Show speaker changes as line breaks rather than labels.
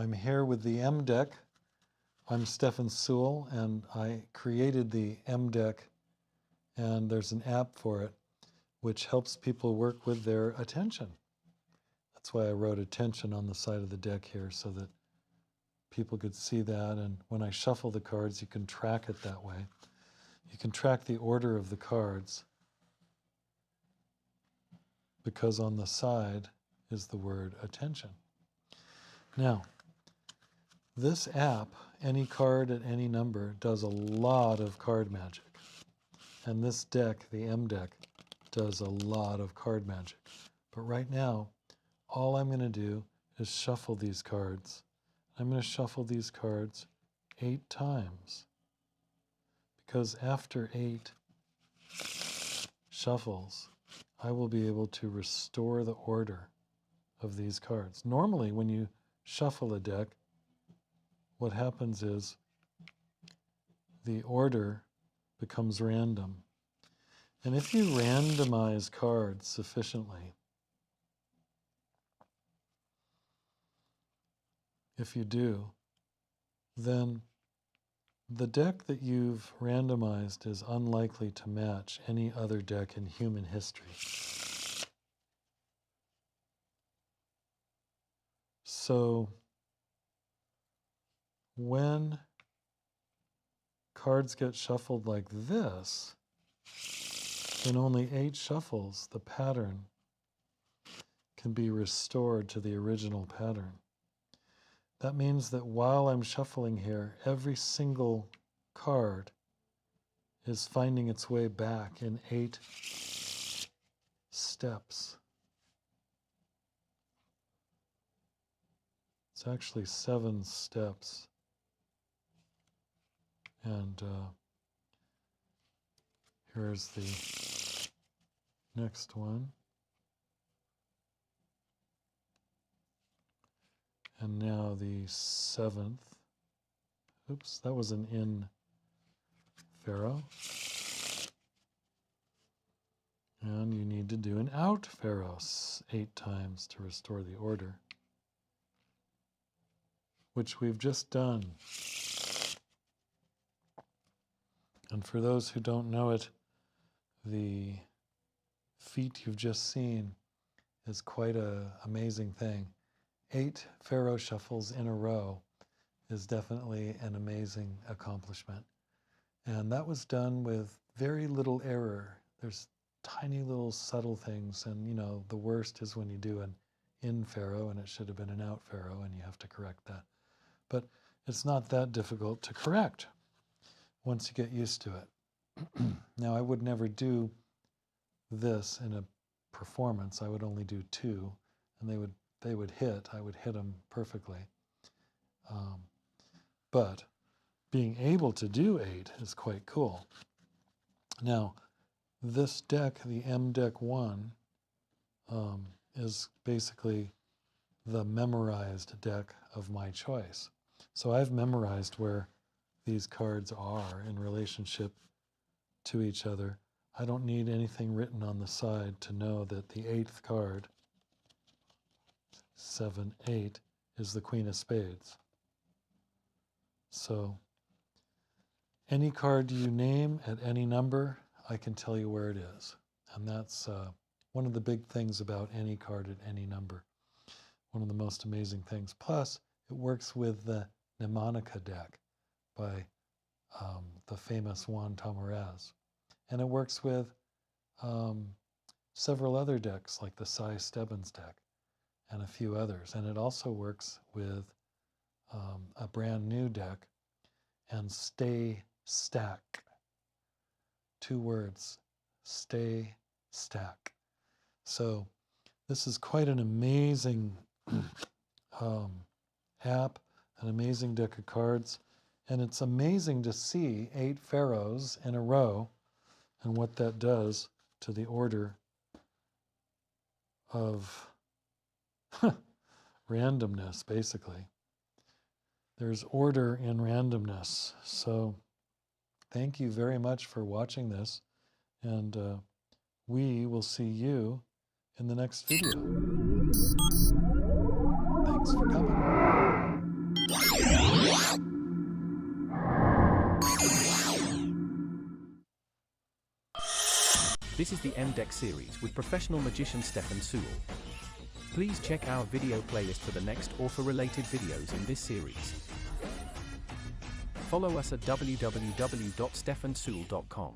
I'm here with the M deck. I'm Stefan Sewell, and I created the M deck, and there's an app for it which helps people work with their attention. That's why I wrote attention on the side of the deck here, so that people could see that, and when I shuffle the cards, you can track it that way. You can track the order of the cards, because on the side is the word attention. Now, this app, Any Card at Any Number, does a lot of card magic. And this deck, the M deck, does a lot of card magic. But right now, all I'm going to do is shuffle these cards. I'm going to shuffle these cards 8 times. Because after 8 shuffles, I will be able to restore the order of these cards. Normally, when you shuffle a deck, what happens is the order becomes random. And if you randomize cards sufficiently, if you do, then the deck that you've randomized is unlikely to match any other deck in human history. So when cards get shuffled like this, in only 8 shuffles, the pattern can be restored to the original pattern. That means that while I'm shuffling here, every single card is finding its way back in 8 steps. It's actually 7 steps. And here's the next one. And now the 7th. Oops, that was an in Pharaoh. And you need to do an out Pharaoh 8 times to restore the order, which we've just done. And for those who don't know it, the feat you've just seen is quite an amazing thing. 8 Pharaoh shuffles in a row is definitely an amazing accomplishment. And that was done with very little error. There's tiny little subtle things, and you know, the worst is when you do an in Pharaoh and it should have been an out Pharaoh and you have to correct that. But it's not that difficult to correct once you get used to it. Now, I would never do this in a performance. I would only do 2, and they would hit. I would hit them perfectly. But being able to do 8 is quite cool. Now, this deck, the M Deck 1, is basically the memorized deck of my choice. So I've memorized where these cards are in relationship to each other. I don't need anything written on the side to know that the 8th card, 7, 8, is the Queen of Spades. So any card you name at any number, I can tell you where it is. And that's one of the big things about Any Card at Any Number. One of the most amazing things. Plus, it works with the Mnemonica deck by the famous Juan Tamariz. And it works with several other decks, like the Cy Stebbins deck and a few others. And it also works with a brand new deck, and Stay Stack. 2 words, Stay Stack. So this is quite an amazing app, an amazing deck of cards, and it's amazing to see 8 Pharaohs in a row and what that does to the order of randomness, basically. There's order in randomness. So thank you very much for watching this, and we will see you in the next video. Thanks for coming.
This is the M-Deck series with professional magician Stefan Sewell. Please check our video playlist for the next author-related videos in this series. Follow us at www.stefansewell.com.